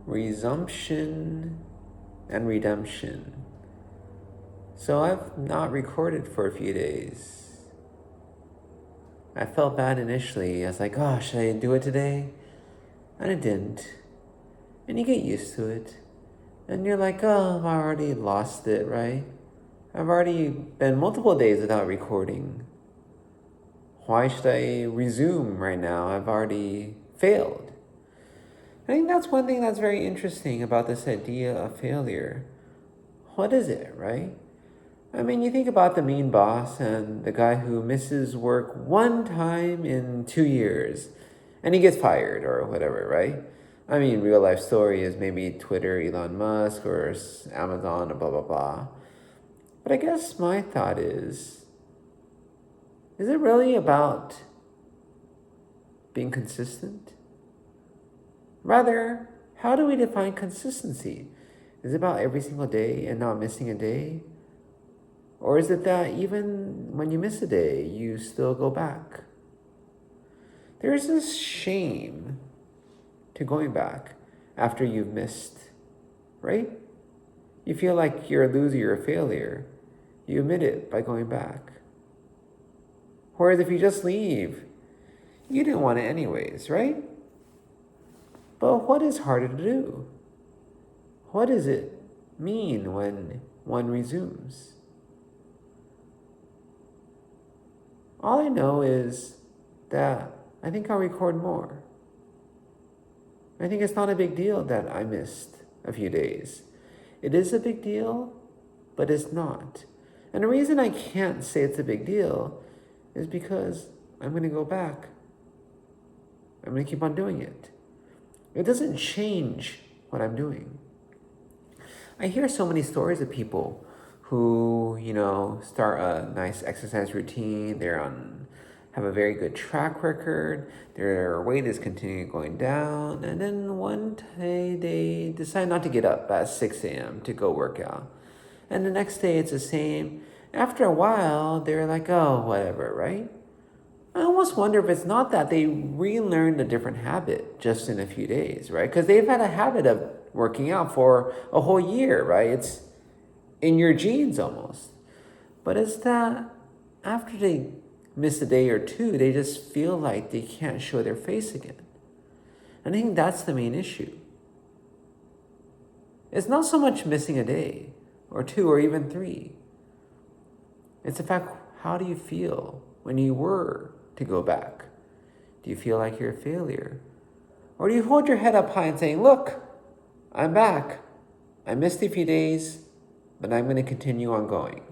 Resumption and redemption. So I've not recorded for a few days. I felt bad initially. I was like, oh, should I do it today? And I didn't. And you get used to it. And you're like, oh, I've already lost it, right? I've already been multiple days without recording. Why should I resume right now? I've already failed. I think that's one thing that's very interesting about this idea of failure. What is it, right? I mean, you think about the mean boss and the guy who misses work one time in 2 years and he gets fired or whatever, right? I mean, real life story is maybe Twitter, Elon Musk, or Amazon, or blah, blah, blah. But I guess my thought is it really about being consistent? Rather, how do we define consistency? Is it about every single day and not missing a day? Or is it that even when you miss a day, you still go back? There's this shame to going back after you've missed, right? You feel like you're a loser or a failure. You admit it by going back. Whereas if you just leave, you didn't want it anyways, right? But what is harder to do? What does it mean when one resumes? All I know is that I think I'll record more. I think it's not a big deal that I missed a few days. It is a big deal, but it's not. And the reason I can't say it's a big deal is because I'm going to go back. I'm going to keep on doing it. It doesn't change what I'm doing. I hear so many stories of people who, start a nice exercise routine. Have a very good track record. Their weight is continuing going down. And then one day they decide not to get up at 6 a.m. to go work out. And the next day it's the same. After a while, they're like, oh, whatever, right? I almost wonder if it's not that they relearned a different habit just in a few days, right? Because they've had a habit of working out for a whole year, right? It's in your genes almost. But it's that after they miss a day or two, they just feel like they can't show their face again. And I think that's the main issue. It's not so much missing a day or two or even three. It's the fact, how do you feel when you were to go back? Do you feel like you're a failure? Or do you hold your head up high and saying, look, I'm back. I missed a few days, but I'm going to continue on going.